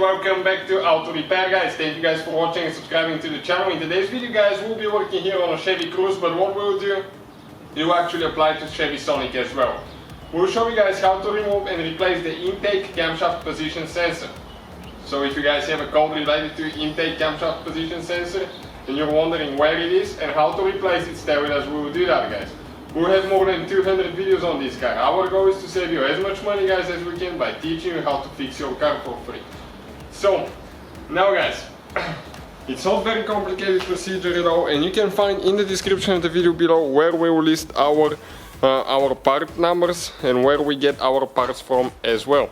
welcome back to Auto Repair, guys. Thank you guys for watching and subscribing to the channel. In today's video, guys, we'll be working here on a Chevy Cruze, but what we'll do, it will actually apply to Chevy Sonic as well. We'll show you guys how to remove and replace the intake camshaft position sensor. So if you guys have a code related to intake camshaft position sensor and you're wondering where it is and how to replace it, stay with us, we will do that, guys. We'll have more than 200 videos on this car. Our goal is to save you as much money, guys, as we can by teaching you how to fix your car for free. So, now guys, it's not very complicated procedure at all, and you can find in the description of the video below where we will list our part numbers and where we get our parts from as well.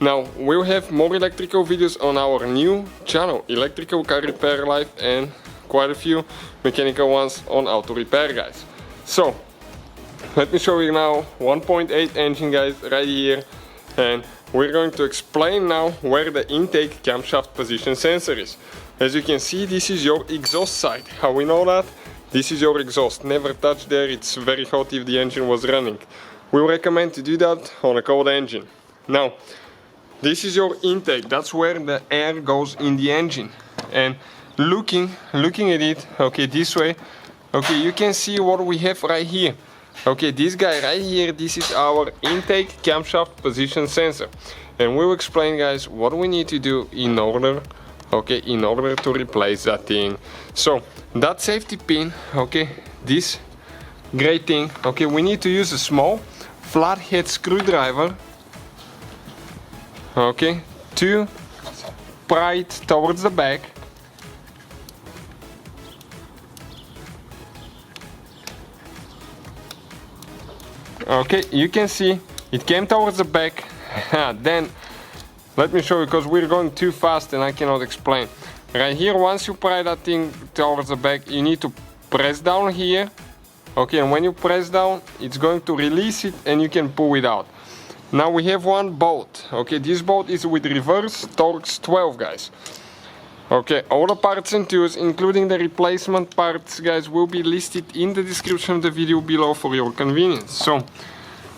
Now, we'll have more electrical videos on our new channel, Electrical Car Repair Life, and quite a few mechanical ones on Auto Repair, guys. So, let me show you now 1.8 engine, guys, right here, and we're going to explain now where the intake camshaft position sensor is. As you can see, this is your exhaust side. How we know that? This is your exhaust. Never touch there, it's very hot if the engine was running. We recommend to do that on a cold engine. Now, this is your intake, that's where the air goes in the engine. And looking at it, okay, this way, okay, you can see what we have right here. Okay, this guy right here, this is our intake camshaft position sensor, and we'll explain, guys, what we need to do in order to replace that thing. So that safety pin, okay, this gray thing, okay, we need to use a small flathead screwdriver, okay, to pry it towards the back. Okay, you can see it came towards the back. Then let me show you, because we're going too fast and I cannot explain. Right here, once you pry that thing towards the back, you need to press down here. Okay, and when you press down, it's going to release it and you can pull it out. Now we have one bolt. Okay, this bolt is with reverse Torx 12, guys. Okay, all the parts and tools, including the replacement parts, guys, will be listed in the description of the video below for your convenience. So,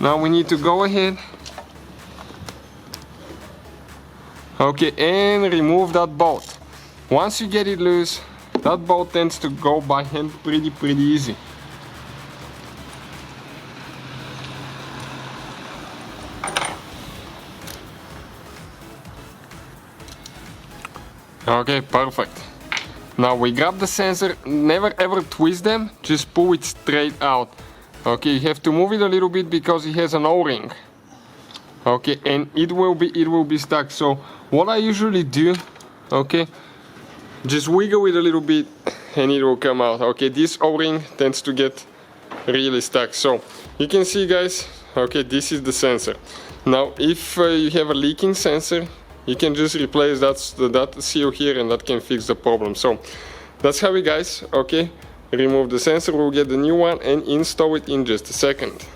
now we need to go ahead, okay, and remove that bolt. Once you get it loose, that bolt tends to go by hand pretty easy. Okay, perfect. Now we grab the sensor, never ever twist them, just pull it straight out. Okay, you have to move it a little bit because it has an O-ring. Okay, and it will be stuck. So what I usually do, okay, just wiggle it a little bit and it will come out. Okay, this O-ring tends to get really stuck. So you can see, guys, okay, this is the sensor. Now if you have a leaking sensor, you can just replace that seal here and that can fix the problem. So that's how we, guys, okay, remove the sensor. We'll get the new one and install it in just a second.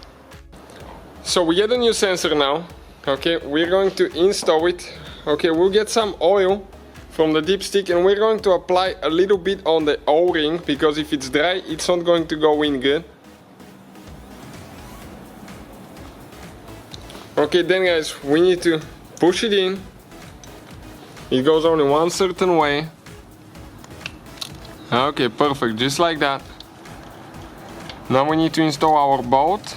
So we get a new sensor now. Okay, we're going to install it. Okay, we'll get some oil from the dipstick and we're going to apply a little bit on the O-ring, because if it's dry, it's not going to go in good. Okay, then, guys, we need to push it in. It goes only one certain way. Okay, perfect, just like that. Now we need to install our bolt.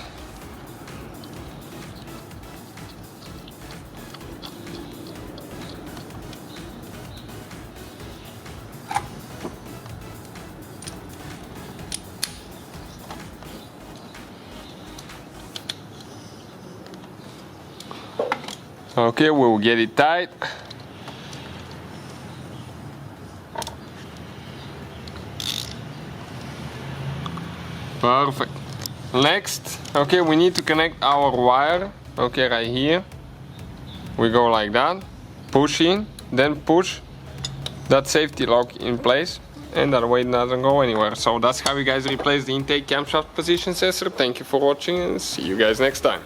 Okay, we'll get it tight. Perfect. Next, okay, we need to connect our wire, okay, right here. We go like that, push in, then push that safety lock in place, and that way it doesn't go anywhere. So that's how you guys replace the intake camshaft position sensor. Thank you for watching and see you guys next time.